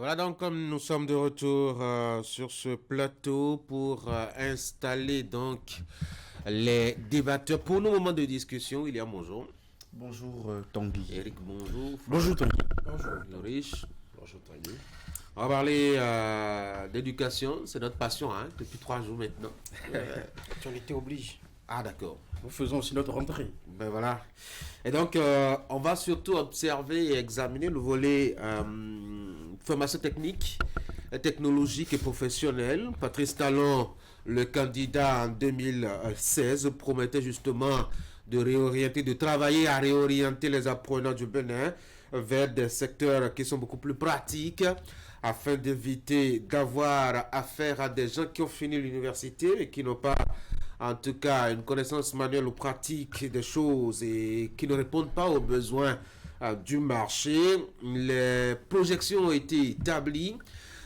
Voilà donc comme nous sommes de retour sur ce plateau pour installer donc les débatteurs pour nos moments de discussion. William, bonjour. Bonjour Tanguy. Eric, bonjour. Bonjour Tanguy. Bonjour. Riche. Bonjour Tanguy. On va parler d'éducation, c'est notre passion depuis 3 jours maintenant. Actualité oblige. Ah d'accord. Nous faisons aussi notre rentrée. Ben voilà. Et donc, on va surtout observer et examiner le volet formation technique, technologique et professionnelle. Patrice Talon, le candidat en 2016, promettait justement de réorienter, de travailler à réorienter les apprenants du Bénin vers des secteurs qui sont beaucoup plus pratiques afin d'éviter d'avoir affaire à des gens qui ont fini l'université et qui n'ont pas en tout cas une connaissance manuelle ou pratique des choses et qui ne répondent pas aux besoins du marché. Les projections ont été établies,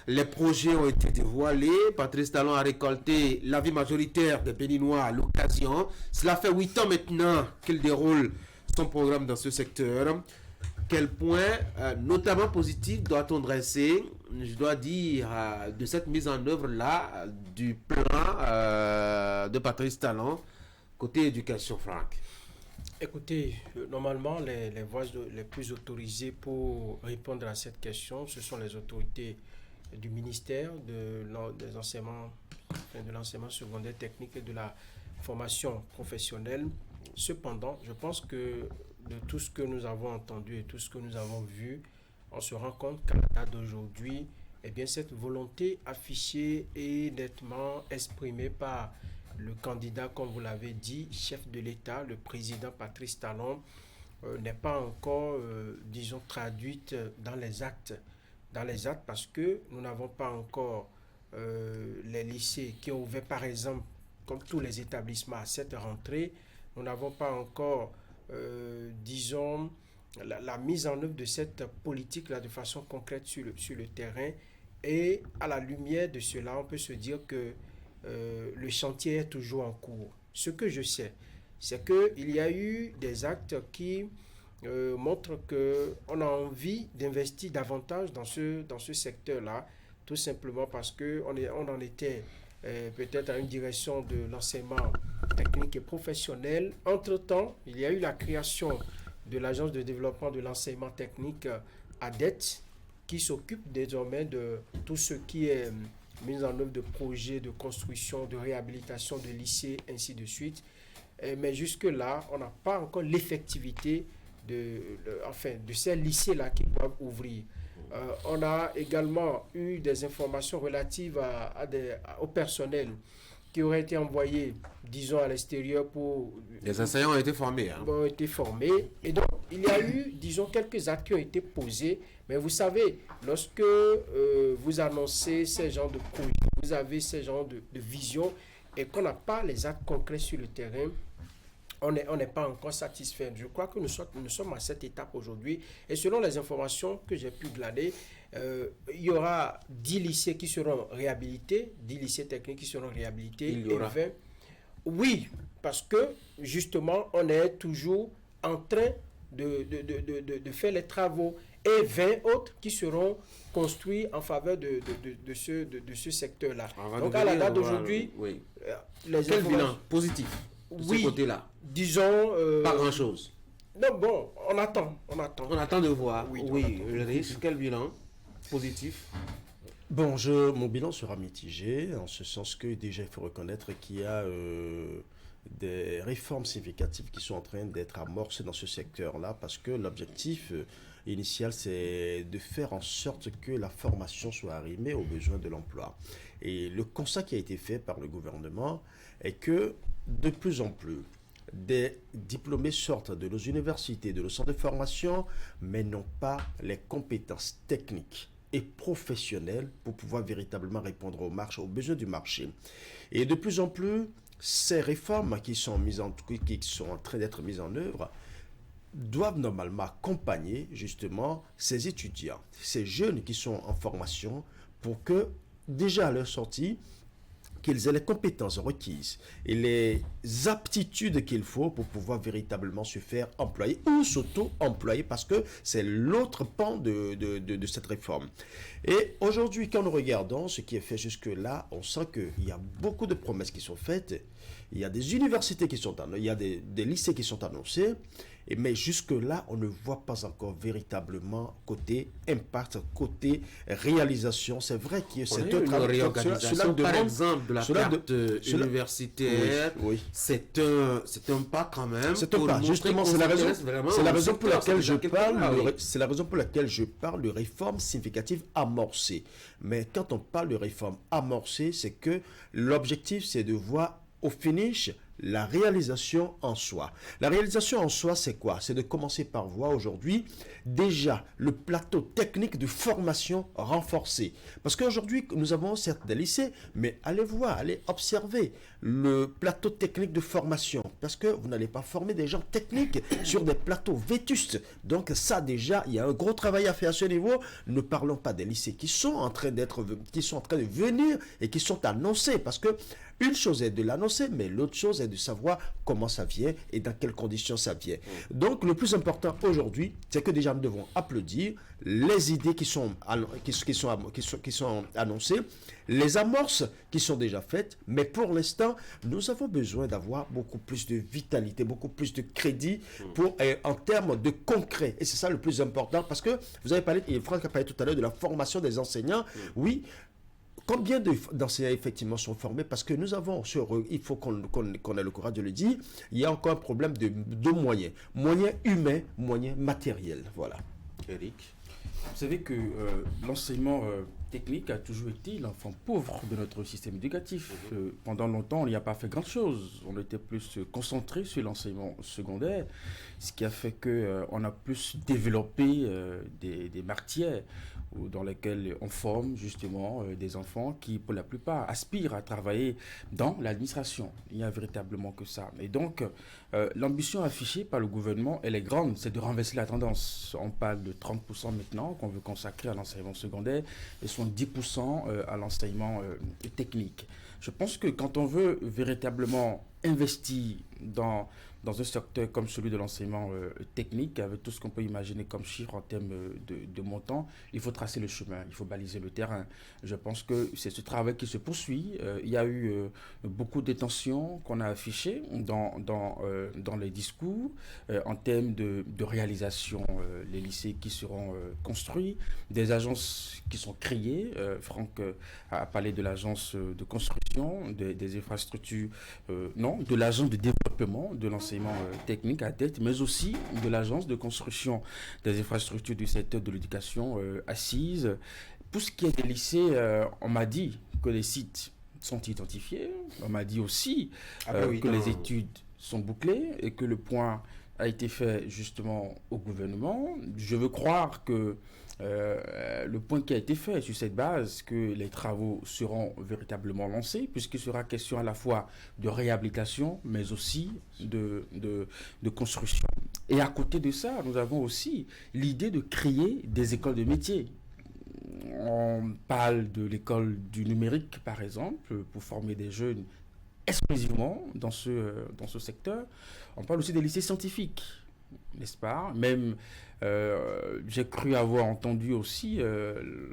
les projets ont été dévoilés. Patrice Talon a récolté l'avis majoritaire des Béninois à l'occasion. Cela fait 8 ans maintenant qu'il déroule son programme dans ce secteur. Quel point, notamment positif, doit-on dresser, je dois dire, de cette mise en œuvre-là, du plan de Patrice Talon, côté éducation, Franck? Écoutez, normalement, les voies les plus autorisées pour répondre à cette question, ce sont les autorités du ministère des enseignements, de l'enseignement secondaire technique et de la formation professionnelle. Cependant, je pense que de tout ce que nous avons entendu et tout ce que nous avons vu, on se rend compte qu'à la date d'aujourd'hui, eh bien, cette volonté affichée et nettement exprimée par le candidat, comme vous l'avez dit, chef de l'État, le président Patrice Talon, n'est pas encore, disons, traduite dans les actes. Dans les actes, parce que nous n'avons pas encore les lycées qui ont ouvert, par exemple, comme tous les établissements à cette rentrée. Nous n'avons pas encore, disons, la mise en œuvre de cette politique-là de façon concrète sur le terrain. Et à la lumière de cela, on peut se dire que le chantier est toujours en cours. Ce que je sais, c'est qu'il y a eu des actes qui montrent qu'on a envie d'investir davantage dans ce secteur-là, tout simplement parce qu'on en était peut-être à une direction de l'enseignement technique et professionnel. Entre-temps, il y a eu la création de l'Agence de développement de l'enseignement technique ADET, qui s'occupe désormais de tout ce qui est mise en œuvre de projets de construction, de réhabilitation de lycées, ainsi de suite. Mais jusque-là, on n'a pas encore l'effectivité de ces lycées-là qui doivent ouvrir. On a également eu des informations relatives au personnel qui auraient été envoyés, disons, à l'extérieur pour... Les enseignants ont été formés. Ont été formés. Et donc, il y a eu, disons, quelques actes qui ont été posés. Mais vous savez, lorsque vous annoncez ces genres de projets, vous avez ces genres de visions, et qu'on n'a pas les actes concrets sur le terrain, on n'est pas encore satisfait. Je crois que nous sommes à cette étape aujourd'hui. Et selon les informations que j'ai pu glaner, il y aura 10 lycées qui seront réhabilités, 10 lycées techniques qui seront réhabilités. Il y aura. 20. Oui, parce que justement, on est toujours en train de faire les travaux. Et 20 autres qui seront construits en faveur de ce secteur-là. Donc à la date d'aujourd'hui, oui. Quel bilan positif de ce côté-là? Disons... pas grand-chose. Non, bon, on attend. On attend de voir. Oui, le risque, quel bilan positif? Bon, mon bilan sera mitigé, en ce sens que déjà il faut reconnaître qu'il y a des réformes significatives qui sont en train d'être amorcées dans ce secteur-là, parce que l'objectif initial, c'est de faire en sorte que la formation soit arrimée aux besoins de l'emploi. Et le constat qui a été fait par le gouvernement est que de plus en plus, des diplômés sortent de nos universités, de nos centres de formation, mais n'ont pas les compétences techniques et professionnelles pour pouvoir véritablement répondre aux besoins du marché. Et de plus en plus, ces réformes qui sont en train d'être mises en œuvre doivent normalement accompagner justement ces étudiants, ces jeunes qui sont en formation, pour que déjà à leur sortie, qu'ils aient les compétences requises et les aptitudes qu'il faut pour pouvoir véritablement se faire employer ou s'auto-employer, parce que c'est l'autre pan de cette réforme. Et aujourd'hui, quand nous regardons ce qui est fait jusque-là, on sent qu'il y a beaucoup de promesses qui sont faites, il y a des universités qui sont annoncées, il y a des lycées qui sont annoncés, mais jusque-là, on ne voit pas encore véritablement côté impact, côté réalisation. C'est vrai qu'il y a cette autre réorganisation, par exemple, de la carte universitaire. Oui. C'est un pas quand même. C'est un pas. Justement, c'est la raison pour laquelle je parle. C'est la raison pour laquelle je parle de réforme significative amorcée. Mais quand on parle de réforme amorcée, c'est que l'objectif, c'est de voir au finish la réalisation en soi. La réalisation en soi, c'est quoi? C'est de commencer par voir aujourd'hui déjà le plateau technique de formation renforcé. Parce qu'aujourd'hui, nous avons certes des lycées, mais allez voir, allez observer le plateau technique de formation. Parce que vous n'allez pas former des gens techniques sur des plateaux vétustes. Donc ça déjà, il y a un gros travail à faire à ce niveau. Ne parlons pas des lycées qui sont en train de venir et qui sont annoncés. Parce que une chose est de l'annoncer, mais l'autre chose est de savoir comment ça vient et dans quelles conditions ça vient. Donc, le plus important aujourd'hui, c'est que déjà nous devons applaudir les idées qui sont annoncées, les amorces qui sont déjà faites, mais pour l'instant, nous avons besoin d'avoir beaucoup plus de vitalité, beaucoup plus de crédit en termes de concret. Et c'est ça le plus important, parce que vous avez parlé, et Franck a parlé tout à l'heure de la formation des enseignants. Oui. Combien d'enseignants effectivement sont formés? Parce que nous avons, il faut qu'on ait le courage de le dire, il y a encore un problème de moyens. Moyens humains, moyens matériels. Voilà. Eric? Vous savez que l'enseignement technique a toujours été l'enfant pauvre de notre système éducatif. Pendant longtemps, on n'y a pas fait grand-chose. On était plus concentré sur l'enseignement secondaire, ce qui a fait qu'on a plus développé des matières dans lesquelles on forme justement des enfants qui, pour la plupart, aspirent à travailler dans l'administration. Il n'y a véritablement que ça. Et donc, l'ambition affichée par le gouvernement, elle est grande, c'est de renverser la tendance. On parle de 30% maintenant qu'on veut consacrer à l'enseignement secondaire et 70% à l'enseignement technique. Je pense que quand on veut véritablement investir dans un secteur comme celui de l'enseignement technique, avec tout ce qu'on peut imaginer comme chiffre en termes de montant, il faut tracer le chemin, il faut baliser le terrain. Je pense que c'est ce travail qui se poursuit. Il y a eu beaucoup d'intentions qu'on a affichées dans les discours en termes de réalisation, les lycées qui seront construits, des agences qui sont créées. Franck a parlé de l'agence de construction, des infrastructures, de l'agence de développement de l'enseignement technique à tête, mais aussi de l'agence de construction des infrastructures du secteur de l'éducation assise. Pour ce qui est des lycées, on m'a dit que les sites sont identifiés. On m'a dit aussi que les études sont bouclées et que le point a été fait justement au gouvernement. Je veux croire que le point qui a été fait sur cette base, que les travaux seront véritablement lancés, puisqu'il sera question à la fois de réhabilitation, mais aussi de construction. Et à côté de ça, nous avons aussi l'idée de créer des écoles de métiers. On parle de l'école du numérique, par exemple, pour former des jeunes exclusivement dans ce secteur. On parle aussi des lycées scientifiques, n'est-ce pas? Même, j'ai cru avoir entendu aussi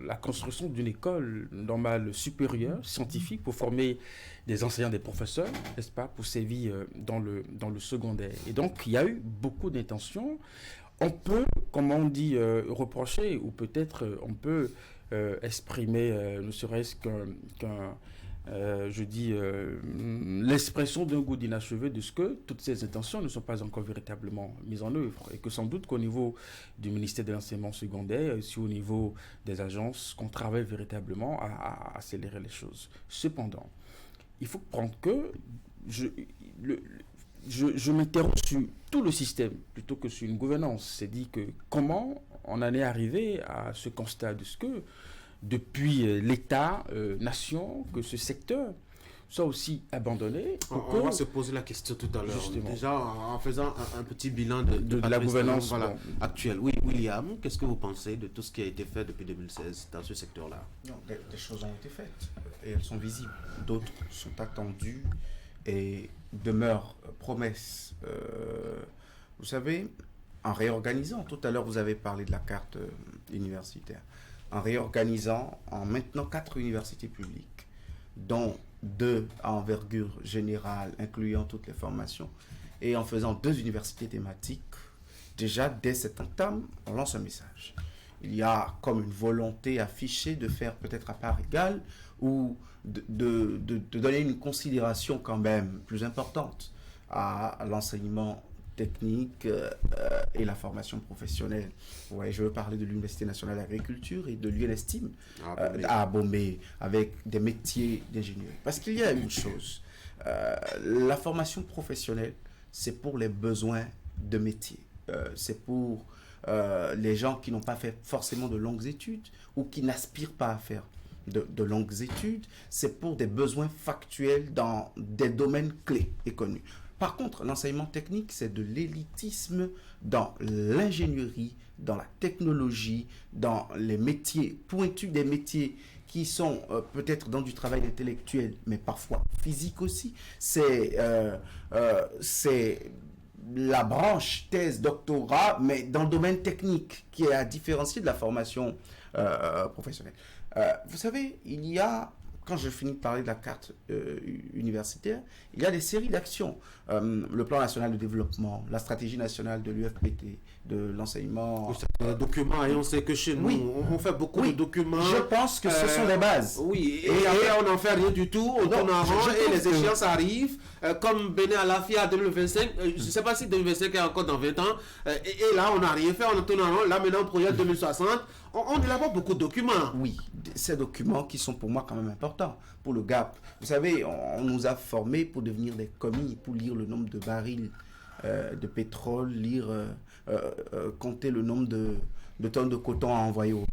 la construction d'une école normale supérieure, scientifique, pour former des enseignants, des professeurs, n'est-ce pas, pour sévir dans le secondaire. Et donc, il y a eu beaucoup d'intentions. On peut, comme on dit, reprocher, ou peut-être on peut exprimer, ne serait-ce l'expression d'un goût d'inachevé de ce que toutes ces intentions ne sont pas encore véritablement mises en œuvre, et que sans doute qu'au niveau du ministère de l'enseignement secondaire, aussi au niveau des agences, qu'on travaille véritablement à accélérer les choses. Cependant, il faut prendre que je m'interroge sur tout le système plutôt que sur une gouvernance. C'est dit que comment on en est arrivé à ce constat de ce que depuis l'État-nation, que ce secteur soit aussi abandonné. On va se poser la question tout à l'heure. Justement. Déjà, en faisant un petit bilan de la gouvernance actuelle. Oui, William, qu'est-ce que vous pensez de tout ce qui a été fait depuis 2016 dans ce secteur-là? Non, des choses ont été faites et elles sont visibles. D'autres sont attendues et demeurent promesses. Vous savez, en réorganisant, tout à l'heure vous avez parlé de la carte universitaire, en réorganisant, en maintenant 4 universités publiques, dont 2 à envergure générale, incluant toutes les formations, et en faisant 2 universités thématiques, déjà dès cette entame, on lance un message. Il y a comme une volonté affichée de faire peut-être à part égale ou de donner une considération quand même plus importante à l'enseignement technique et la formation professionnelle. Ouais, je veux parler de l'Université nationale d'agriculture et de l'UNESTIM à Bombay avec des métiers d'ingénierie. Parce qu'il y a une chose, la formation professionnelle, c'est pour les besoins de métier. C'est pour les gens qui n'ont pas fait forcément de longues études ou qui n'aspirent pas à faire de longues études. C'est pour des besoins factuels dans des domaines clés et connus. Par contre, l'enseignement technique, c'est de l'élitisme dans l'ingénierie, dans la technologie, dans les métiers pointus, des métiers qui sont peut-être dans du travail intellectuel, mais parfois physique aussi. C'est la branche thèse, doctorat, mais dans le domaine technique, qui est à différencier de la formation professionnelle. Vous savez, il y a, quand je finis de parler de la carte universitaire, il y a des séries d'actions. Le plan national de développement, la stratégie nationale de l'UFPT, de l'enseignement. Documents, et on sait que chez nous, Oui. on fait beaucoup de documents. Je pense que ce sont des bases. Oui, et après on n'en fait rien du tout, on tourne en rond et les échéances arrivent, comme Bénin Alafia 2025, je ne sais pas si 2025 est encore dans 20 ans, et là on n'a rien fait, on tourne en rond, là maintenant on projette 2060, on élabore beaucoup de documents. Oui, ces documents qui sont pour moi quand même importants pour le GAP. Vous savez, on nous a formés pour devenir des commis, pour lire le nombre de barils de pétrole, compter le nombre de tonnes de coton à envoyer au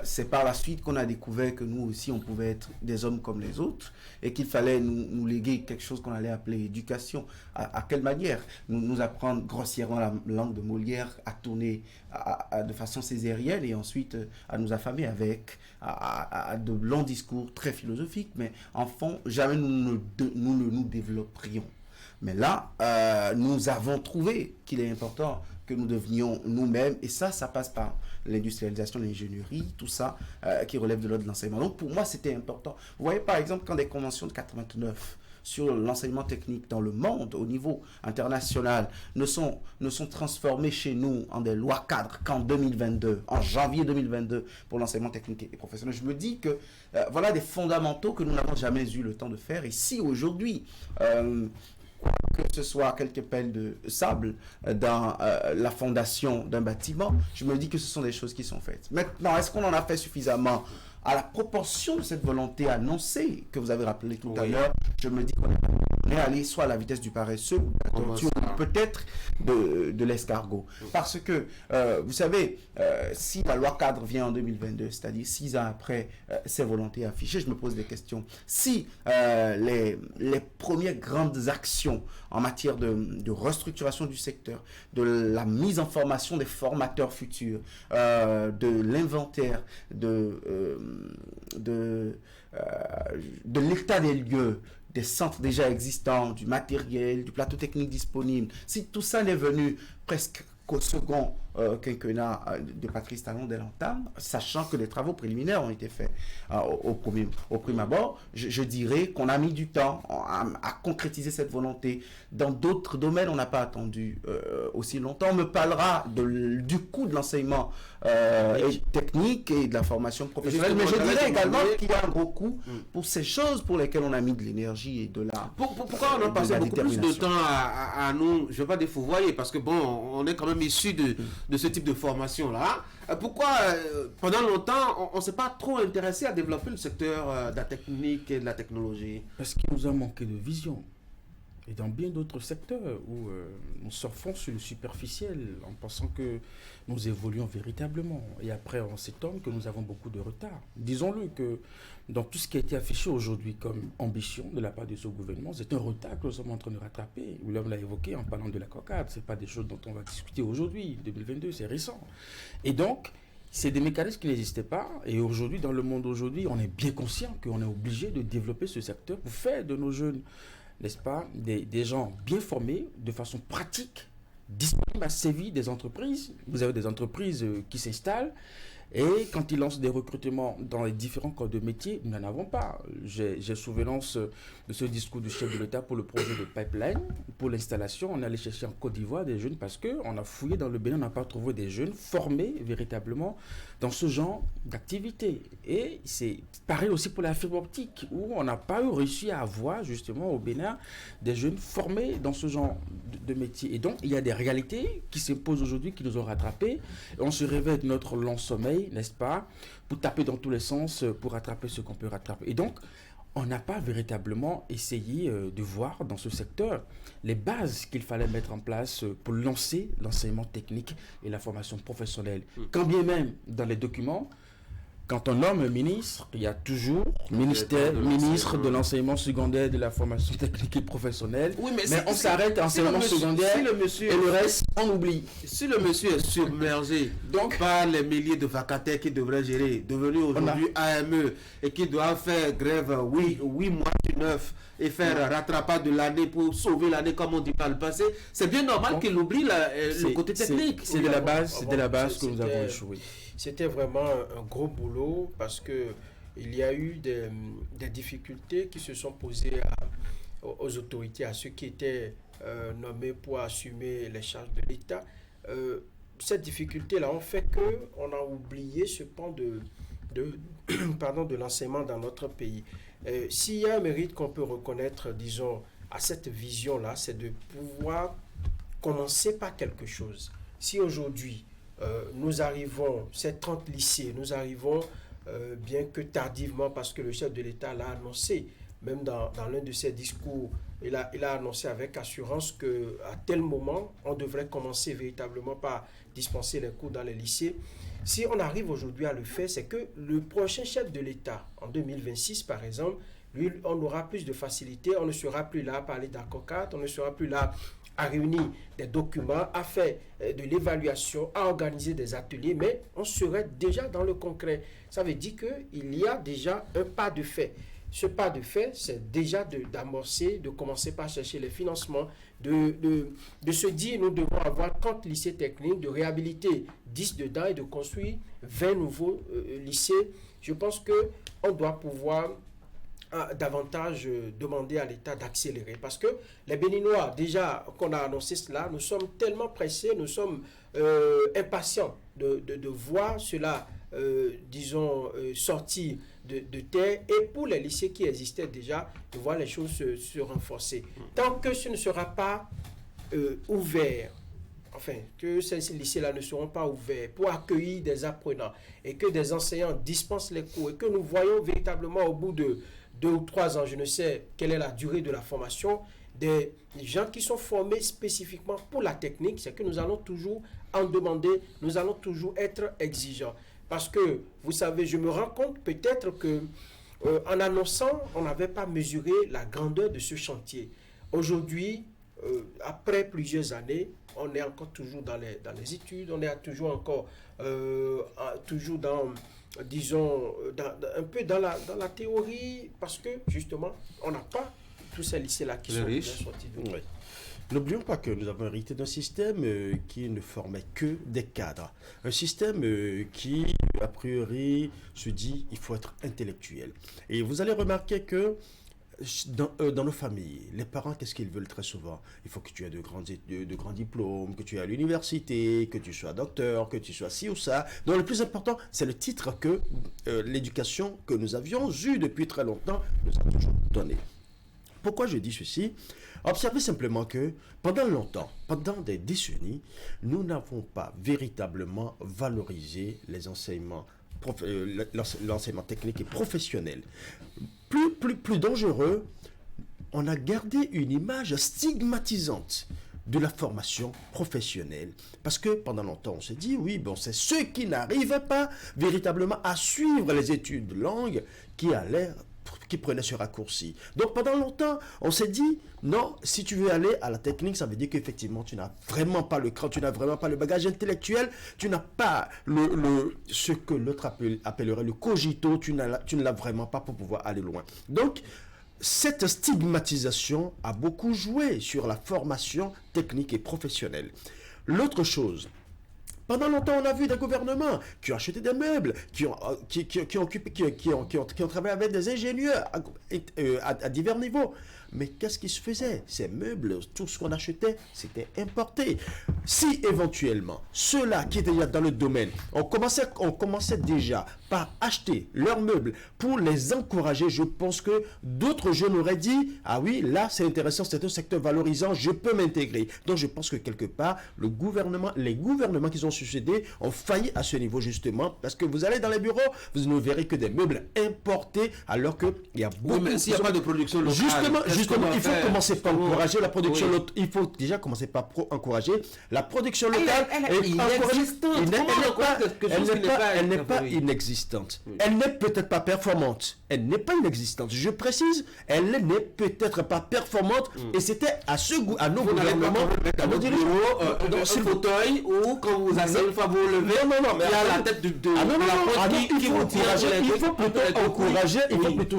c'est par la suite qu'on a découvert que nous aussi on pouvait être des hommes comme les autres et qu'il fallait nous léguer quelque chose qu'on allait appeler éducation. À quelle manière? Nous apprendre grossièrement la langue de Molière, à tourner de façon césarienne et ensuite à nous affamer avec à de longs discours très philosophiques, mais en fond jamais nous ne nous développerions. Mais là, nous avons trouvé qu'il est important que nous devenions nous-mêmes, et ça passe par l'industrialisation de l'ingénierie, tout ça qui relève de l'ordre de l'enseignement. Donc pour moi, c'était important. Vous voyez par exemple quand des conventions de 89 sur l'enseignement technique dans le monde, au niveau international, ne sont transformées chez nous en des lois cadres qu'en 2022, en janvier 2022, pour l'enseignement technique et professionnel. Je me dis que voilà des fondamentaux que nous n'avons jamais eu le temps de faire. Et si aujourd'hui, que ce soit quelques pelles de sable dans la fondation d'un bâtiment, je me dis que ce sont des choses qui sont faites. Maintenant, est-ce qu'on en a fait suffisamment à la proportion de cette volonté annoncée que vous avez rappelé tout à l'heure? Je me dis qu'on est allé soit à la vitesse du paresseux ou de la tortue, ou peut-être de l'escargot. Parce que, vous savez, si la loi cadre vient en 2022, c'est-à-dire 6 ans après ces volontés affichées, je me pose des questions. Si les premières grandes actions en matière de restructuration du secteur, de la mise en formation des formateurs futurs, de l'inventaire, de l'état des lieux, des centres déjà existants, du matériel, du plateau technique disponible, si tout ça n'est venu presque qu'au second quinquennat de Patrice Talon dès l'entame, sachant que les travaux préliminaires ont été faits au prime abord, je dirais qu'on a mis du temps à concrétiser cette volonté. Dans d'autres domaines, on n'a pas attendu aussi longtemps. On me parlera du coût de l'enseignement technique et de la formation professionnelle, mais je dirais également qu'il y a un gros coût pour ces choses pour lesquelles on a mis de l'énergie et de la Pourquoi on a passé beaucoup plus de temps à nous, je ne veux pas défouvoyer, parce que bon, on est quand même issu de ce type de formation-là. Pourquoi, pendant longtemps, on ne s'est pas trop intéressé à développer le secteur de la technique et de la technologie? Parce qu'il nous a manqué de vision. et dans bien d'autres secteurs où nous surfons sur le superficiel en pensant que nous évoluons véritablement. Et après, on s'étonne que nous avons beaucoup de retard. Disons-le que dans tout ce qui a été affiché aujourd'hui comme ambition de la part de ce gouvernement, c'est un retard que nous sommes en train de rattraper. William l'a évoqué en parlant de la COCAD. Ce n'est pas des choses dont on va discuter aujourd'hui, 2022, c'est récent. Et donc, c'est des mécanismes qui n'existaient pas. Et aujourd'hui, dans le monde aujourd'hui, on est bien conscient qu'on est obligé de développer ce secteur pour faire de nos jeunes, n'est-ce pas, des gens bien formés, de façon pratique, disponibles à sévir des entreprises. Vous avez des entreprises qui s'installent et quand ils lancent des recrutements dans les différents corps de métier, nous n'en avons pas. J'ai souvenance de ce discours du chef de l'État pour le projet de pipeline. Pour l'installation, on allait chercher en Côte d'Ivoire des jeunes parce qu'on a fouillé dans le Bénin, on n'a pas trouvé des jeunes formés véritablement dans ce genre d'activité. Et c'est pareil aussi pour la fibre optique, où on n'a pas réussi à avoir justement au Bénin des jeunes formés dans ce genre de métier. Et donc, il y a des réalités qui s'imposent aujourd'hui, qui nous ont rattrapés. Et on se réveille de notre long sommeil, n'est-ce pas, pour taper dans tous les sens, pour rattraper ce qu'on peut rattraper. Et donc, on n'a pas véritablement essayé de voir dans ce secteur les bases qu'il fallait mettre en place pour lancer l'enseignement technique et la formation professionnelle. Quand bien même, dans les documents, quand on nomme un ministre, il y a toujours ministre de l'enseignement secondaire, de la formation technique et professionnelle. Oui, mais on s'arrête à l'enseignement secondaire et le reste, on oublie. Si le monsieur est submergé par les milliers de vacataires qu'il devrait gérer, devenu aujourd'hui AME, et qui doit faire grève 8 mois sur 9 et faire rattrapage de l'année pour sauver l'année comme on dit par le passé, c'est bien normal qu'il oublie le côté technique. C'est de la base que nous avons échoué. C'était vraiment un gros boulot parce que il y a eu des difficultés qui se sont posées aux autorités, à ceux qui étaient nommés pour assumer les charges de l'État. Cette difficulté-là ont fait qu'on a oublié ce pan de l'enseignement dans notre pays. S'il y a un mérite qu'on peut reconnaître, disons, à cette vision-là, c'est de pouvoir commencer par quelque chose. Si aujourd'hui, nous arrivons, ces 30 lycées, nous arrivons, bien que tardivement, parce que le chef de l'État l'a annoncé, même dans l'un de ses discours, il a annoncé avec assurance qu'à tel moment, on devrait commencer véritablement par dispenser les cours dans les lycées. Si on arrive aujourd'hui à le faire, c'est que le prochain chef de l'État, en 2026 par exemple, lui, on aura plus de facilité, on ne sera plus là à parler d'ACOCAT, on ne sera plus là à réunir des documents, à faire de l'évaluation, à organiser des ateliers, mais on serait déjà dans le concret. Ça veut dire qu'il y a déjà un pas de fait. Ce pas de fait, c'est déjà d'amorcer, de commencer par chercher les financements, de se dire nous devons avoir 30 lycées techniques, de réhabiliter 10 dedans et de construire 20 nouveaux lycées. Je pense qu'on doit pouvoir davantage demander à l'État d'accélérer. Parce que les Béninois, déjà qu'on a annoncé cela, nous sommes tellement pressés, nous sommes impatients de voir cela, sortir de terre, et pour les lycées qui existaient déjà, de voir les choses se renforcer. Tant que ce ne sera pas ouvert, enfin, que ces lycées-là ne seront pas ouverts pour accueillir des apprenants et que des enseignants dispensent les cours et que nous voyons véritablement au bout de 2 ou 3 ans, je ne sais quelle est la durée de la formation, des gens qui sont formés spécifiquement pour la technique, c'est que nous allons toujours en demander, nous allons toujours être exigeants. Parce que, vous savez, je me rends compte peut-être que en annonçant, on n'avait pas mesuré la grandeur de ce chantier. Aujourd'hui, après plusieurs années, on est encore toujours dans les études, on est toujours encore toujours dans, disons, un peu dans la théorie, parce que justement, on n'a pas tous ces lycées-là qui sont bien sortis de nous. N'oublions pas que nous avons hérité d'un système qui ne formait que des cadres. Un système qui, a priori, se dit il faut être intellectuel. Et vous allez remarquer que dans nos familles, les parents, qu'est-ce qu'ils veulent très souvent? Il faut que tu aies de grands diplômes, que tu aies à l'université, que tu sois docteur, que tu sois ci ou ça. Donc le plus important, c'est le titre que l'éducation que nous avions eue depuis très longtemps nous a toujours donné. Pourquoi je dis ceci? Observez simplement que pendant longtemps, pendant des décennies, nous n'avons pas véritablement valorisé les enseignements, l'enseignement technique et professionnel. Plus dangereux, on a gardé une image stigmatisante de la formation professionnelle. Parce que pendant longtemps, on s'est dit, oui, bon, c'est ceux qui n'arrivaient pas véritablement à suivre les études de langue qui prenaient ce raccourci. Donc pendant longtemps, on s'est dit, non, si tu veux aller à la technique, ça veut dire qu'effectivement, tu n'as vraiment pas le cran, tu n'as vraiment pas le bagage intellectuel, tu n'as pas ce que l'autre appellerait le cogito, tu ne l'as vraiment pas pour pouvoir aller loin. Donc, cette stigmatisation a beaucoup joué sur la formation technique et professionnelle. L'autre chose, pendant longtemps, on a vu des gouvernements qui ont acheté des meubles, qui ont travaillé avec des ingénieurs à divers niveaux. Mais qu'est-ce qui se faisait? Ces meubles, tout ce qu'on achetait, c'était importé. Si éventuellement, ceux-là qui étaient déjà dans le domaine, on commençait déjà par acheter leurs meubles pour les encourager, je pense que d'autres jeunes auraient dit, ah oui, là c'est intéressant, c'est un secteur valorisant, je peux m'intégrer. Donc je pense que quelque part, les gouvernements qui ont succédé ont failli à ce niveau justement, parce que vous allez dans les bureaux, vous ne verrez que des meubles importés, alors qu'il y a beaucoup... Oui, mais s'il n'y a pas de production locale... Justement, il faut commencer par encourager la production locale. Il faut déjà commencer par encourager la production locale. Elle n'est pas inexistante. Elle n'est peut-être pas performante. Elle n'est pas inexistante. Je précise, elle n'est peut-être pas performante. Et c'était à nos gouvernements, à nos dirigeants, dans ce fauteuil où quand vous asseyez une fois vous levez, il y a la tête de la qui vous tire. Il faut plutôt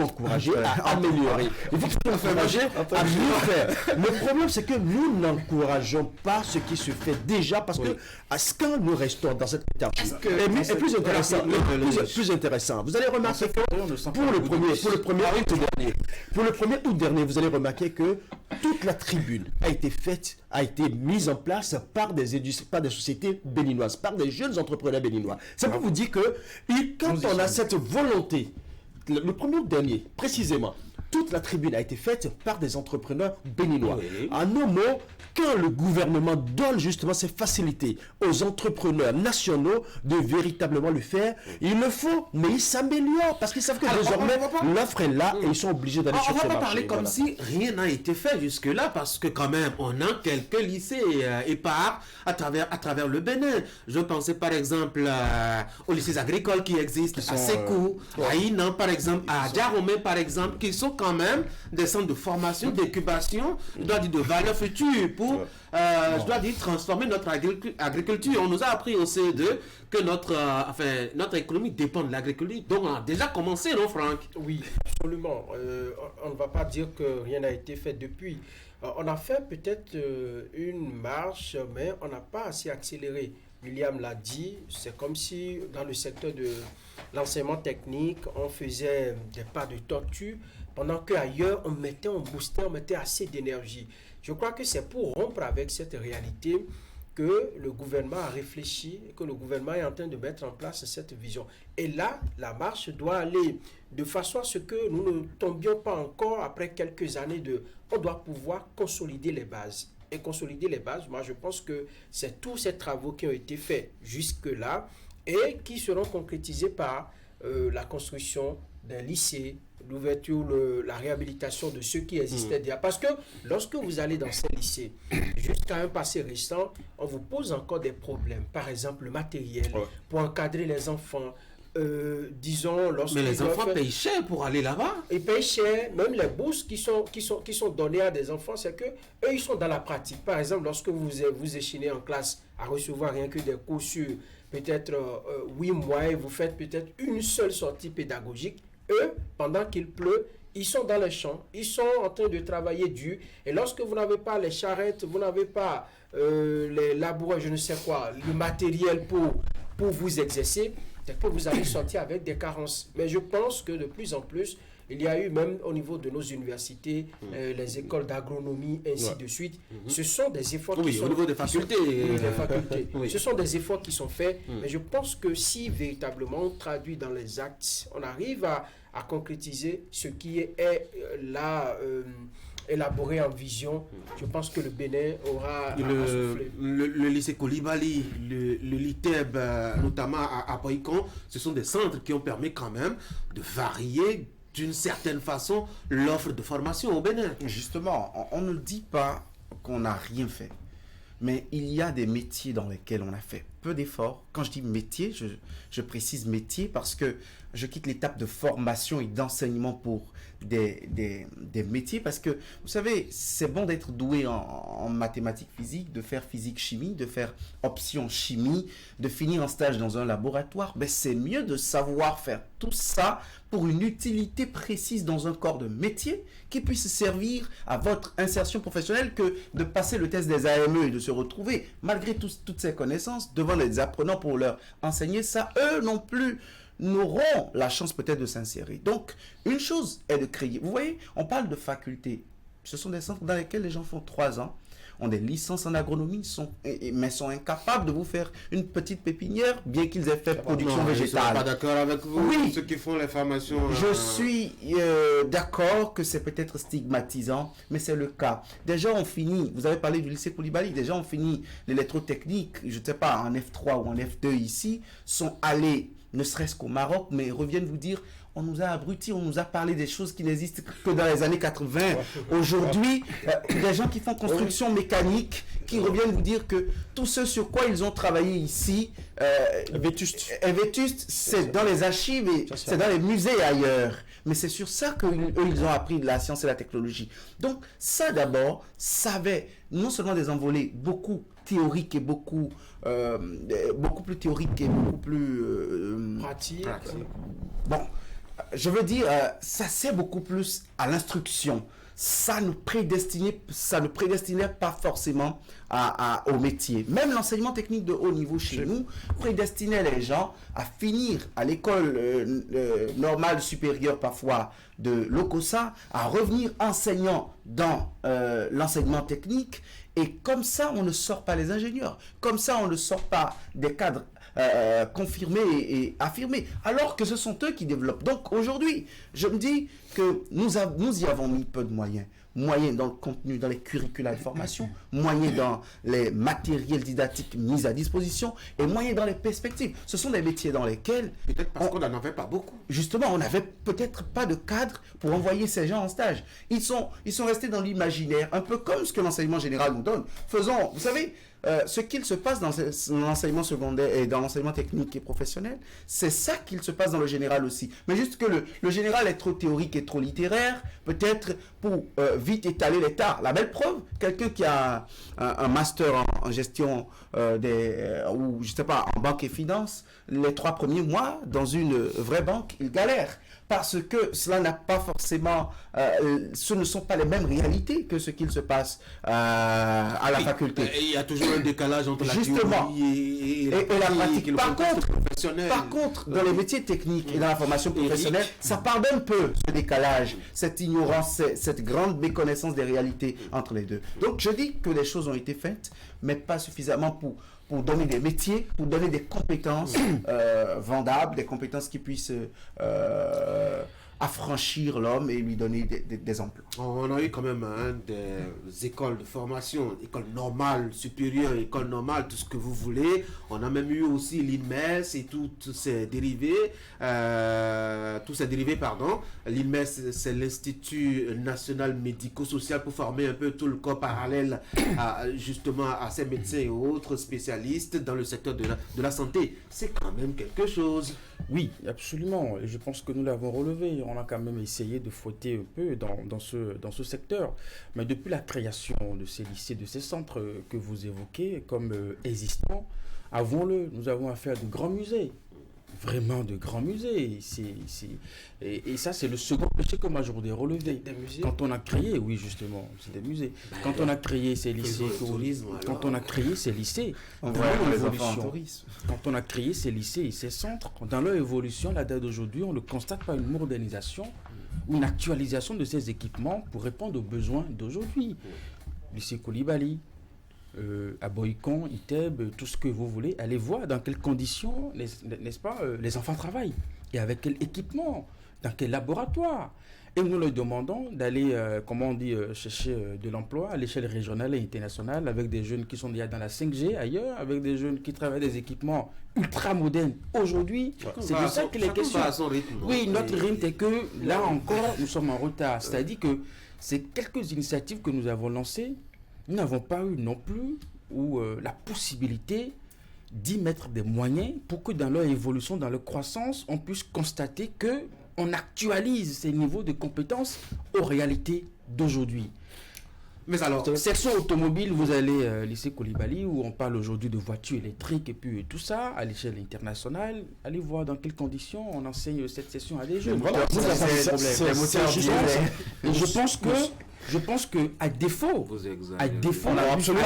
encourager à améliorer. Il faut plutôt encourager à mieux faire. Le problème, c'est que nous n'encourageons pas ce qui se fait déjà parce que quand nous restons dans cette étape, et plus intéressant, vous allez remarquer que pour le premier août dernier, vous allez remarquer que toute la tribune a été mise en place par des sociétés béninoises, par des jeunes entrepreneurs béninois. Ça peut vous dire que quand on a cette volonté, le premier août dernier, précisément, toute la tribune a été faite par des entrepreneurs béninois. Oui. En un mot, quand le gouvernement donne justement ces facilités aux entrepreneurs nationaux de véritablement le faire, ils le font, mais ils s'améliorent parce qu'ils savent que désormais l'offre est là et ils sont obligés d'aller sur ce marché. On va pas parler comme si rien n'a été fait jusque-là parce que quand même on a quelques lycées épars à travers le Bénin. Je pensais par exemple aux lycées agricoles qui existent à Sékou, à Inan par exemple, à Djaromé par exemple, qui sont quand même des centres de formation, d'incubation, je dois dire de valeur future pour, je dois dire, transformer notre agriculture. On nous a appris au CE2 que notre économie dépend de l'agriculture. Donc on a déjà commencé, non Franck? Oui, absolument. On ne va pas dire que rien n'a été fait depuis. On a fait peut-être une marche, mais on n'a pas assez accéléré. William l'a dit, c'est comme si dans le secteur de l'enseignement technique, on faisait des pas de tortue, pendant qu'ailleurs, on boostait, on mettait assez d'énergie. Je crois que c'est pour rompre avec cette réalité que le gouvernement a réfléchi, que le gouvernement est en train de mettre en place cette vision. Et là, la marche doit aller de façon à ce que nous ne tombions pas encore après quelques années on doit pouvoir consolider les bases. Et consolider les bases, moi je pense que c'est tous ces travaux qui ont été faits jusque-là et qui seront concrétisés par la construction d'un lycée, l'ouverture, la réhabilitation de ceux qui existaient déjà. Parce que lorsque vous allez dans ces lycées, jusqu'à un passé récent, on vous pose encore des problèmes. Par exemple, le matériel, pour encadrer les enfants. Disons, lorsque mais les enfants payent cher pour aller là-bas. Ils payent cher, même les bourses qui sont données à des enfants, c'est que eux ils sont dans la pratique. Par exemple, lorsque vous échinez en classe à recevoir rien que des cours sur peut-être 8 mois et vous faites peut-être une seule sortie pédagogique, eux, pendant qu'il pleut, ils sont dans les champs, ils sont en train de travailler dur. Et lorsque vous n'avez pas les charrettes, vous n'avez pas les laboureurs, je ne sais quoi, le matériel pour vous exercer, c'est que vous allez sortir avec des carences. Mais je pense que de plus en plus, il y a eu même au niveau de nos universités, les écoles d'agronomie, ainsi de suite. Ce sont des efforts qui sont... au niveau des facultés. Ce sont des efforts qui sont faits. Mais je pense que si véritablement on traduit dans les actes, on arrive à concrétiser ce qui est là... élaboré en vision, je pense que le Bénin aura le lycée Kolibali, le LITEB, notamment à Boïcon, ce sont des centres qui ont permis quand même de varier d'une certaine façon l'offre de formation au Bénin. Justement, on ne dit pas qu'on n'a rien fait. Mais il y a des métiers dans lesquels on a fait peu d'efforts. Quand je dis métier, je précise métier parce que je quitte l'étape de formation et d'enseignement pour des métiers. Parce que, vous savez, c'est bon d'être doué en mathématiques physiques, de faire physique-chimie, de faire option chimie, de finir un stage dans un laboratoire. Mais c'est mieux de savoir faire tout ça pour une utilité précise dans un corps de métier qui puisse servir à votre insertion professionnelle que de passer le test des AME et de se retrouver, malgré toutes ces connaissances, devant les apprenants pour leur enseigner ça. Eux non plus n'auront la chance peut-être de s'insérer. Donc, une chose est de créer. Vous voyez, on parle de facultés. Ce sont des centres dans lesquels les gens font 3 ans, ont des licences en agronomie, mais sont incapables de vous faire une petite pépinière, bien qu'ils aient fait production Non, je ne suis végétale. pas d'accord avec vous, Oui. ceux qui font les formations. Je suis d'accord que c'est peut-être stigmatisant, mais c'est le cas. Des gens ont fini, vous avez parlé du lycée Koulibaly, des gens ont fini l'électrotechnique, je ne sais pas, en F3 ou en F2 ici, sont allés, ne serait-ce qu'au Maroc, mais reviennent vous dire, on nous a abrutis, on nous a parlé des choses qui n'existent que dans les années 80. Aujourd'hui, des gens qui font construction mécanique, qui reviennent vous dire que tout ce sur quoi ils ont travaillé ici, Vétuste. c'est dans les archives et c'est dans les musées ailleurs. Mais c'est sur ça qu'eux, ils ont appris de la science et la technologie. Donc, ça d'abord, ça avait non seulement des envolées beaucoup théoriques et beaucoup plus théoriques et beaucoup plus Pratique. bon, je veux dire, ça sert beaucoup plus à l'instruction. Ça ne prédestinait pas forcément au métier. Même l'enseignement technique de haut niveau chez nous prédestinait les gens à finir à l'école normale supérieure parfois de l'OCOSA, à revenir enseignant dans l'enseignement technique. Et comme ça, on ne sort pas les ingénieurs. Comme ça, on ne sort pas des cadres confirmés et affirmés. Alors que ce sont eux qui développent. Donc aujourd'hui, je me dis que nous y avons mis peu de moyens. Moyens dans le contenu, dans les curricula de formation, moyens dans les matériels didactiques mis à disposition et moyens dans les perspectives. Ce sont des métiers dans lesquels... Peut-être parce qu'on n'en avait pas beaucoup. Justement, on n'avait peut-être pas de cadre pour envoyer ces gens en stage. Ils sont restés dans l'imaginaire, un peu comme ce que l'enseignement général nous donne. Faisons, vous savez... ce qu'il se passe dans l'enseignement secondaire et dans l'enseignement technique et professionnel, c'est ça qu'il se passe dans le général aussi. Mais juste que le général est trop théorique et trop littéraire, peut-être pour vite étaler l'état. La belle preuve, quelqu'un qui a un master en gestion ou je sais pas, en banque et finance, les 3 premiers mois, dans une vraie banque, il galère. Parce que cela n'a pas forcément, ce ne sont pas les mêmes réalités que ce qu'il se passe à la faculté. Il y a toujours un décalage entre la théorie et la pratique. et le contexte professionnel. Par contre, dans les métiers techniques et dans la formation professionnelle, ça pardonne peu ce décalage, cette ignorance, cette grande méconnaissance des réalités entre les deux. Donc je dis que les choses ont été faites, mais pas suffisamment pour donner des métiers, pour donner des compétences vendables, des compétences qui puissent affranchir l'homme et lui donner des emplois. On a eu quand même des écoles de formation, école normale, supérieure, école normale, tout ce que vous voulez. On a même eu aussi l'INMES et tous ses dérivés. L'INMES, c'est l'Institut National Médico-Social pour former un peu tout le corps parallèle justement à ces médecins et autres spécialistes dans le secteur de la santé. C'est quand même quelque chose. Oui, absolument. Et je pense que nous l'avons relevé. On a quand même essayé de fouetter un peu dans ce secteur. Mais depuis la création de ces lycées, de ces centres que vous évoquez comme existants, avouons-le, nous avons affaire à de grands musées. Vraiment de grands musées. Et ça, c'est le second péché que moi je voudrais relever. Des musées. Quand on a créé, oui justement, c'est des musées. Quand on a créé ces lycées, quand on a créé ces lycées, On dans voit leur les enfants en évolution, tourisme. quand on a créé ces lycées et ces centres, dans leur évolution, à la date d'aujourd'hui, on ne constate pas une modernisation ou une actualisation de ces équipements pour répondre aux besoins d'aujourd'hui. Lycée Koulibaly, à Boycon, ITEB, tout ce que vous voulez, allez voir dans quelles conditions, n'est-ce pas, les enfants travaillent et avec quel équipement. dans quel laboratoire? Et nous leur demandons d'aller, comment on dit, chercher de l'emploi à l'échelle régionale et internationale avec des jeunes qui sont déjà dans la 5G ailleurs, avec des jeunes qui travaillent des équipements ultra modernes. Aujourd'hui, c'est de ça qu'il est question. Oui, notre rythme est que là encore, nous sommes en retard. C'est-à-dire que ces quelques initiatives que nous avons lancées, nous n'avons pas eu non plus la possibilité d'y mettre des moyens pour que dans leur évolution, dans leur croissance, on puisse constater que on actualise ces niveaux de compétences aux réalités d'aujourd'hui. Mais alors, section automobile, vous allez lycée Koulibaly, où on parle aujourd'hui de voitures électriques et puis tout ça, à l'échelle internationale. Allez voir dans quelles conditions on enseigne cette session à des jeunes. Voilà, Je pense que à défaut, on n'a absolument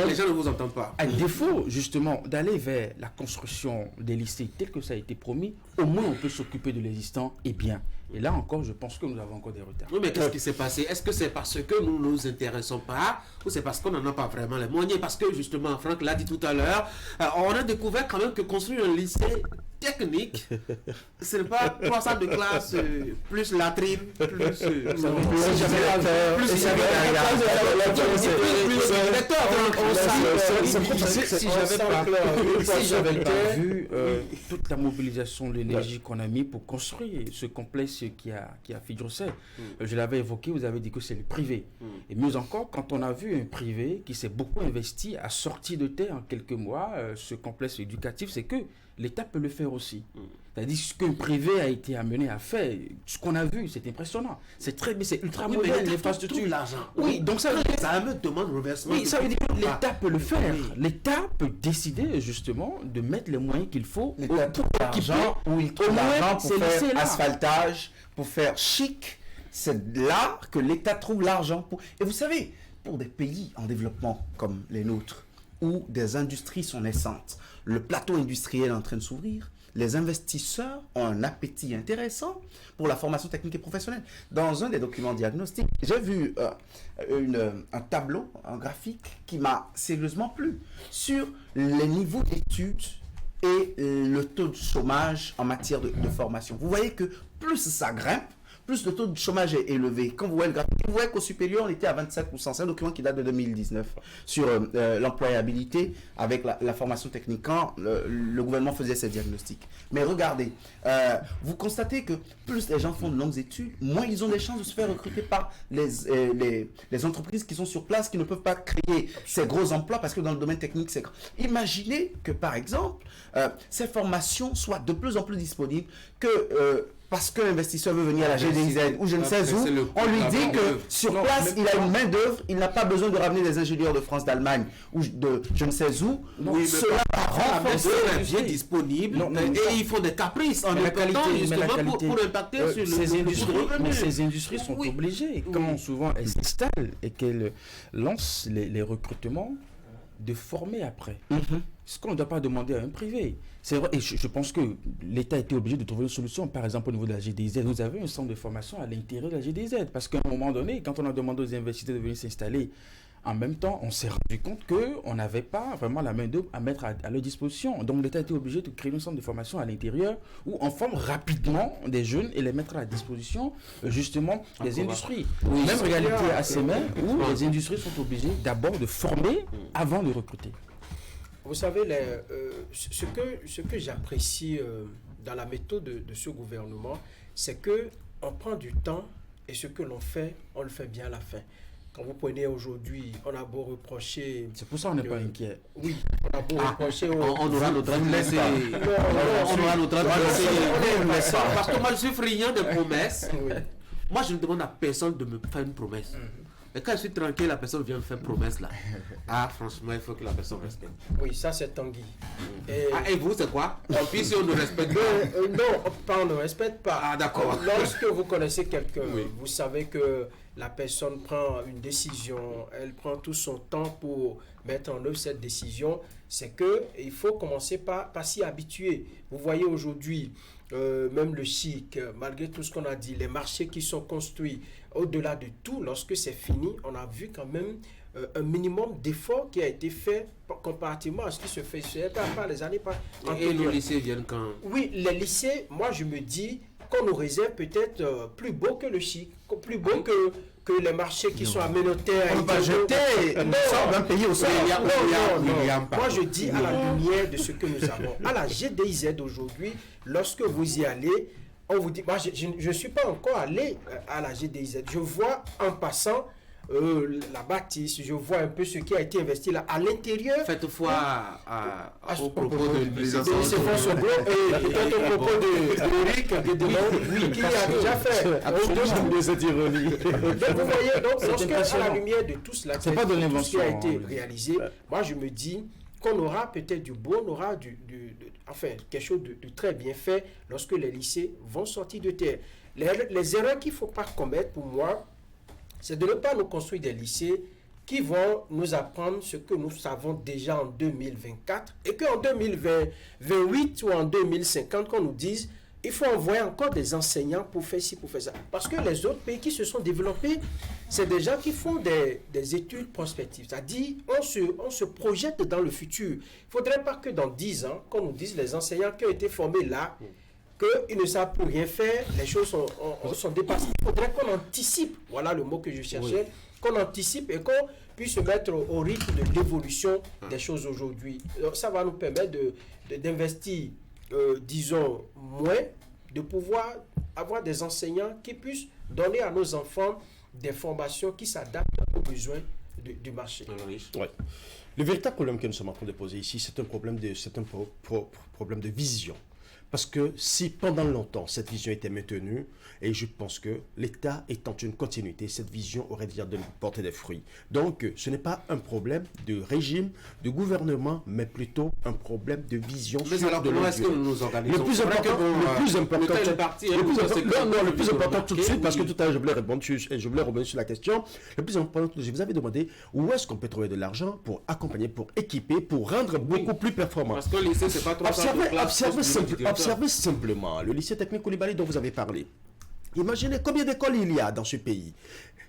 les gens ne vous entendent pas. À défaut justement d'aller vers la construction des lycées tel que ça a été promis, au moins on peut s'occuper de l'existant et bien. Et là encore, je pense que nous avons encore des retards. Oui, mais qu'est-ce qui s'est passé? Est-ce que c'est parce que nous ne nous intéressons pas ou c'est parce qu'on n'en a pas vraiment les moyens? Parce que justement, Franck l'a dit tout à l'heure, on a découvert quand même que construire un lycée technique, ce n'est pas 300 de classe, plus latrine, plus... Si j'avais pas vu toute la mobilisation de l'énergie qu'on a mis pour construire ce complexe qui a Fidjosé, je l'avais évoqué, vous avez dit que c'est le privé. Et mieux encore, quand on a vu un privé qui s'est beaucoup investi à sortir de terre en quelques mois, ce complexe éducatif, c'est que l'État peut le faire aussi. C'est-à-dire ce qu'un privé a été amené à faire, ce qu'on a vu, c'est impressionnant. C'est ultra moderne, l'infrastructure. Oui, donc ça me demande reversement. Oui, ça veut dire que l'État peut le faire. L'État peut décider justement de mettre les moyens qu'il faut pour l'argent où il trouve l'argent pour faire asphaltage, pour faire chic. C'est là que l'État trouve l'argent. Et vous savez, pour des pays en développement comme les nôtres, où des industries sont naissantes, le plateau industriel est en train de s'ouvrir, les investisseurs ont un appétit intéressant pour la formation technique et professionnelle. Dans un des documents diagnostiques, j'ai vu un tableau, un graphique qui m'a sérieusement plu sur les niveaux d'études et le taux de chômage en matière de formation. Vous voyez que plus ça grimpe, plus le taux de chômage est élevé. Quand vous voyez le graphique, vous voyez qu'au supérieur, on était à 27%. C'est un document qui date de 2019 sur l'employabilité avec la formation technique, quand le gouvernement faisait ses diagnostics. Mais regardez, vous constatez que plus les gens font de longues études, moins ils ont des chances de se faire recruter par les entreprises qui sont sur place, qui ne peuvent pas créer ces gros emplois, parce que dans le domaine technique, c'est... Imaginez que, par exemple, ces formations soient de plus en plus disponibles, que... parce qu'un investisseur veut venir à la GDZ ou je ne sais où, on lui dit que sur place, il a une main d'œuvre, il n'a pas besoin de ramener des ingénieurs de France, d'Allemagne ou de je ne sais où. Cela renforce bien disponible et ils font des caprices en justement pour impacter sur ces industries. Mais ces industries sont obligées, quand souvent elles s'installent et qu'elles lancent les recrutements, de former après. Ce qu'on ne doit pas demander à un privé. C'est vrai, et je pense que l'État a été obligé de trouver une solution. Par exemple, au niveau de la GDZ, nous avons un centre de formation à l'intérieur de la GDZ. Parce qu'à un moment donné, quand on a demandé aux investisseurs de venir s'installer, en même temps, on s'est rendu compte qu'on n'avait pas vraiment la main-d'œuvre à mettre à leur disposition. Donc, l'État a été obligé de créer un centre de formation à l'intérieur où on forme rapidement des jeunes et les mettre à la disposition, justement, des industries. Même réalité à ces mains où les industries sont obligées d'abord de former avant de recruter. Vous savez, ce que j'apprécie dans la méthode de ce gouvernement, c'est qu'on prend du temps et ce que l'on fait, on le fait bien à la fin. Quand vous prenez aujourd'hui, on a beau reprocher... C'est pour ça qu'on n'est pas inquiet. Oui, on a beau reprocher... On aura notre droit de laisser... On aura notre droit de laisser... Parce que moi, je suis friand de promesses. Moi, je ne demande à personne de me faire une promesse. Et quand je suis tranquille, la personne vient me faire une promesse là. Ah, franchement, il faut que la personne respecte. Oui, ça c'est Tanguy. Et vous, c'est quoi? Et puis si on ne respecte pas. Non, on ne respecte pas. Ah, d'accord. Lorsque vous connaissez quelqu'un, vous savez que la personne prend une décision, elle prend tout son temps pour mettre en œuvre cette décision, c'est qu'il faut commencer par s'y habituer. Vous voyez aujourd'hui, même le chic, malgré tout ce qu'on a dit, les marchés qui sont construits, au-delà de tout, lorsque c'est fini, on a vu quand même un minimum d'efforts qui a été fait comparativement à ce qui se fait par les années Et les lycées viennent quand? Oui, les lycés, moi je me dis qu'on nous réserve peut-être plus beau que le chic, plus beau que les marchés qui sont aménotaires. On va jeter, nous sommes un pays au sol. Moi je dis à la lumière de ce que nous avons. À la GDIZ aujourd'hui, lorsque vous y allez, on vous dit, moi je ne suis pas encore allé à la GDIZ. Je vois en passant la bâtisse, je vois un peu ce qui a été investi là à l'intérieur. Faites foi au propos de C'est François Bro et peut-être au propos de Eric Guédelon qui a déjà fait. J'aime bien cette ironie. Donc vous voyez, donc lorsque à la lumière de tout cela, c'est pas de l'invention, qui a été réalisé, moi je me dis qu'on aura peut-être du beau, on aura enfin quelque chose de très bien fait lorsque les lycées vont sortir de terre. Les erreurs qu'il ne faut pas commettre pour moi, c'est de ne pas nous construire des lycées qui vont nous apprendre ce que nous savons déjà en 2024 et qu'en 2028 ou en 2050, qu'on nous dise il faut envoyer encore des enseignants pour faire ci, pour faire ça. Parce que les autres pays qui se sont développés, c'est des gens qui font des études prospectives. C'est-à-dire, on se projette dans le futur. Il ne faudrait pas que dans 10 ans, qu'on nous dise les enseignants qui ont été formés là, qu'ils ne savent plus rien faire, les choses sont dépassées. Il faudrait qu'on anticipe, voilà le mot que je cherchais, qu'on anticipe et qu'on puisse se mettre au rythme de l'évolution des choses aujourd'hui. Ça va nous permettre d'investir, disons, moins, de pouvoir avoir des enseignants qui puissent donner à nos enfants des formations qui s'adaptent aux besoins du marché. Ouais. Le véritable problème que nous sommes en train de poser ici, c'est un problème de vision. Parce que si pendant longtemps cette vision était maintenue, et je pense que l'État étant une continuité, cette vision aurait déjà de porter des fruits. Donc ce n'est pas un problème de régime, de gouvernement, mais plutôt un problème de vision. Mais alors comment est-ce que nous nous organisons? Le plus important tout de suite, parce que tout à l'heure je voulais revenir sur la question, le plus important, je vous avais demandé où est-ce qu'on peut trouver de l'argent pour accompagner, pour équiper, pour rendre beaucoup plus performant. Parce que le lycée, c'est pas 300 classes. Observez simplement le lycée technique Coulibaly dont vous avez parlé. Imaginez combien d'écoles il y a dans ce pays.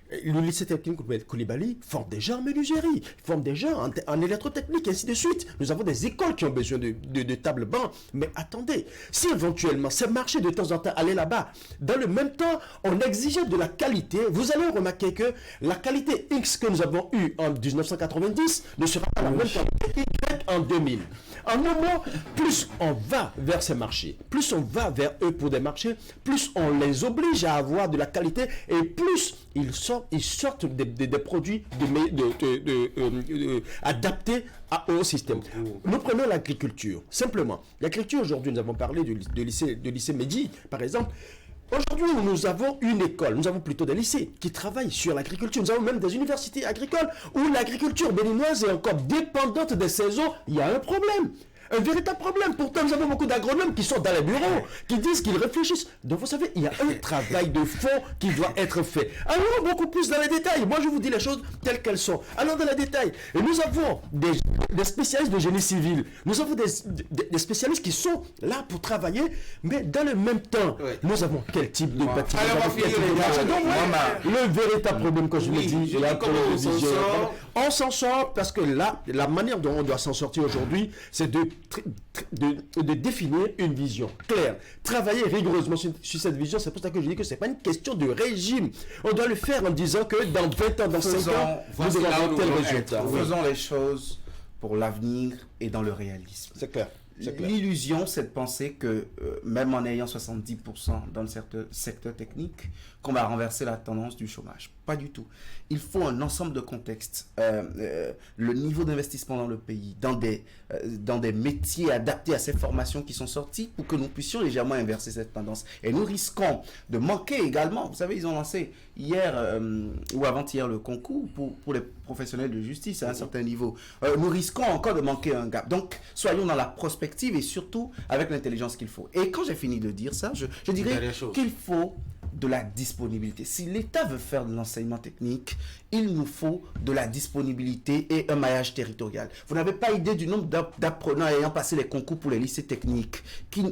Le lycée technique Coulibaly forme des gens en menuiserie, forme des gens en électrotechnique, et ainsi de suite. Nous avons des écoles qui ont besoin de tables bancs. Mais attendez, si éventuellement c'est marché de temps en temps aller là-bas, dans le même temps, on exigeait de la qualité, vous allez remarquer que la qualité X que nous avons eue en 1990 ne sera pas la même qualité Y en 2000. En un mot, plus on va vers ces marchés, plus on va vers eux pour des marchés, plus on les oblige à avoir de la qualité et plus ils sortent des produits adaptés au système. Nous prenons l'agriculture, simplement. L'agriculture, aujourd'hui, nous avons parlé de lycée Mehdi, par exemple. Aujourd'hui, nous avons une école, nous avons plutôt des lycées qui travaillent sur l'agriculture. Nous avons même des universités agricoles où l'agriculture béninoise est encore dépendante des saisons. Il y a un problème. Un véritable problème. Pourtant, nous avons beaucoup d'agronomes qui sont dans les bureaux, qui disent qu'ils réfléchissent. Donc, vous savez, il y a un travail de fond qui doit être fait. Allons beaucoup plus dans les détails. Moi, je vous dis les choses telles qu'elles sont. Allons dans les détails. Et nous avons des spécialistes de génie civil. Nous avons des spécialistes qui sont là pour travailler, mais dans le même temps, nous avons quel type de bâtiment? Le véritable problème, quand je le dis, il y a un problème de vision. On s'en sort parce que là, la manière dont on doit s'en sortir aujourd'hui, c'est de définir une vision claire. Travailler rigoureusement sur cette vision, c'est pour ça que je dis que ce n'est pas une question de régime. On doit le faire en disant que dans 20 ans, dans 5 ans, nous avons tel résultat. Faisons les choses pour l'avenir et dans le réalisme. C'est clair. L'illusion, c'est de penser que même en ayant 70% dans le secteur technique, qu'on va renverser la tendance du chômage. Pas du tout. Il faut un ensemble de contextes. Le niveau d'investissement dans le pays, dans des métiers adaptés à ces formations qui sont sorties pour que nous puissions légèrement inverser cette tendance. Et nous risquons de manquer également. Vous savez, ils ont lancé hier ou avant-hier le concours pour les professionnels de justice à un certain niveau. Nous risquons encore de manquer un gap. Donc, soyons dans la prospective et surtout avec l'intelligence qu'il faut. Et quand j'ai fini de dire ça, je dirais qu'il faut de la disponibilité. Si l'État veut faire de l'enseignement technique, il nous faut de la disponibilité et un maillage territorial. Vous n'avez pas idée du nombre d'apprenants ayant passé les concours pour les lycées techniques.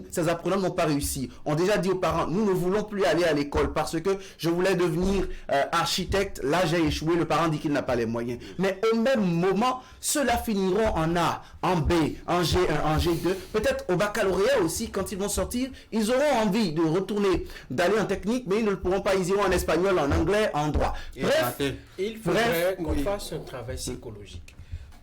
Ces apprenants n'ont pas réussi. On déjà dit aux parents, nous ne voulons plus aller à l'école parce que je voulais devenir architecte. Là, j'ai échoué. Le parent dit qu'il n'a pas les moyens. Mais au même moment, ceux-là finiront en A, en B, en G1, en G2. Peut-être au baccalauréat aussi, quand ils vont sortir, ils auront envie de retourner, d'aller en technique, mais ils ne le pourront pas. Ils iront en espagnol, en anglais, en droit. Bref, il faudrait qu'on fasse un travail psychologique.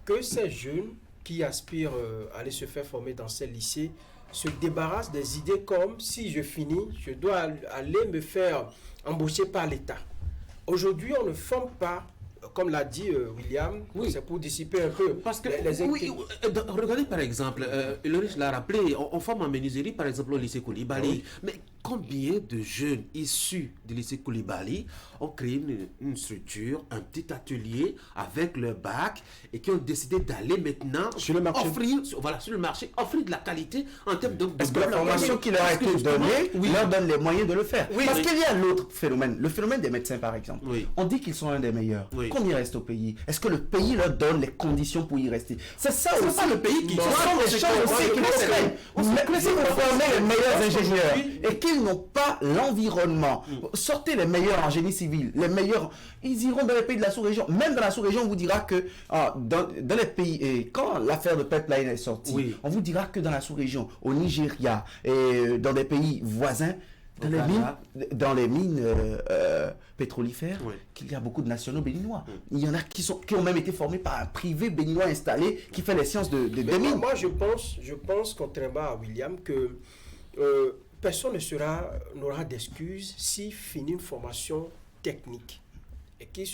Que ces jeunes qui aspirent à aller se faire former dans ces lycées se débarrassent des idées comme si je finis, je dois aller me faire embaucher par l'État. Aujourd'hui, on ne forme pas, comme l'a dit William, c'est pour dissiper un peu parce que les regardez par exemple, Loris l'a rappelé, on forme en menuiserie par exemple au lycée Koulibaly, mais combien de jeunes issus du lycée Koulibaly ont créé une structure, un petit atelier avec leur bac et qui ont décidé d'aller maintenant sur le marché, sur le marché, offrir de la qualité en termes de... Est-ce que la formation qui leur a été donnée leur donne les moyens de le faire? Parce qu'il y a l'autre phénomène, le phénomène des médecins par exemple. On dit qu'ils sont un des meilleurs. Combien restent au pays? Est-ce que le pays leur donne les conditions pour y rester? C'est ça aussi. C'est pas le pays qui... Ce sont des choses aussi qui nous craignent. Mais si vous formez les meilleurs ingénieurs et qu'ils n'ont pas l'environnement, sortez les meilleurs en génie civil, les meilleurs, ils iront dans les pays de la sous-région. Même dans la sous-région, on vous dira que dans les pays, et quand l'affaire de Pipeline est sortie, on vous dira que dans la sous-région, au Nigeria et dans des pays voisins, dans les mines pétrolifères, qu'il y a beaucoup de nationaux béninois. Il y en a qui ont même été formés par un privé béninois installé qui fait les sciences des mines. Moi, je pense, contrairement à William, que personne n'aura d'excuses s'il finit une formation technique et qui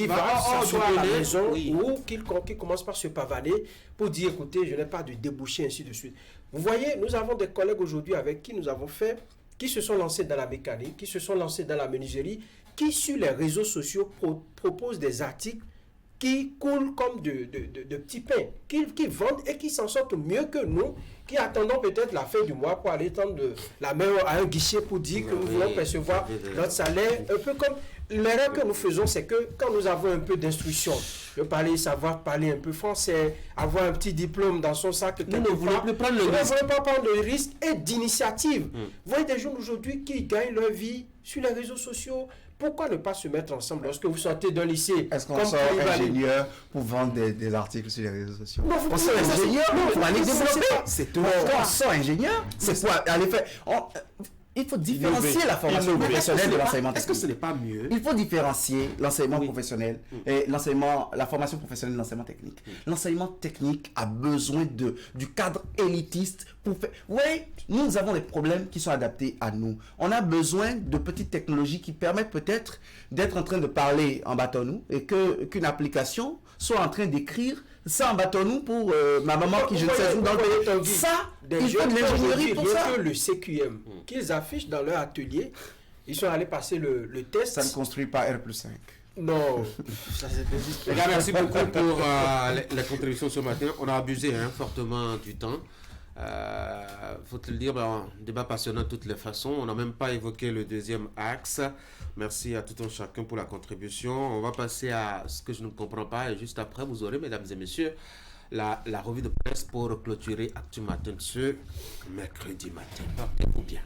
va s'asseoir à la maison ou qui commence par se pavaner pour dire écoutez, je n'ai pas de débouché, ainsi de suite. Vous voyez, nous avons des collègues aujourd'hui avec qui nous avons fait, qui se sont lancés dans la mécanique, qui se sont lancés dans la menuiserie, qui sur les réseaux sociaux proposent des articles qui coulent comme de petits pains, qui vendent et qui s'en sortent mieux que nous, qui attendons peut-être la fin du mois pour aller tendre la main à un guichet pour dire que nous voulons percevoir notre salaire. Un peu comme l'erreur que nous faisons, c'est que quand nous avons un peu d'instruction, savoir parler un peu français, avoir un petit diplôme dans son sac, nous ne voulons plus prendre le risque. Nous ne voulons pas prendre le risque et d'initiative. Vous voyez des jeunes aujourd'hui qui gagnent leur vie sur les réseaux sociaux. Pourquoi ne pas se mettre ensemble lorsque vous sortez d'un lycée? Est-ce qu'on sort ingénieur pour vendre des articles sur les réseaux sociaux? Non, on sort ingénieur pour aller développer. C'est tout. On sort ingénieur, c'est quoi? Aller faire... Il faut différencier la formation professionnelle de l'enseignement technique. Est-ce que ce n'est pas mieux? Il faut différencier l'enseignement professionnel et la formation professionnelle de l'enseignement technique. L'enseignement technique a besoin du cadre élitiste pour faire... Oui, nous avons des problèmes qui sont adaptés à nous. On a besoin de petites technologies qui permettent peut-être d'être en train de parler en bâtonnou et qu'une application soit en train d'écrire ça en bâtonnou pour ma maman qui je ne sais où dans le pays. Ça, il faut de l'ingénierie pour ça. Que le CQM qu'ils affichent dans leur atelier, ils sont allés passer le test. Ça ne construit pas R+5. Non. Les gars, merci beaucoup pour la contribution ce matin. On a abusé fortement du temps. Faut te le dire, débat passionnant de toutes les façons. On n'a même pas évoqué le deuxième axe. Merci à tout un chacun pour la contribution. On va passer à ce que je ne comprends pas. Et juste après, vous aurez, mesdames et messieurs, la revue de presse pour clôturer Actu Matin ce mercredi matin. Portez-vous bien.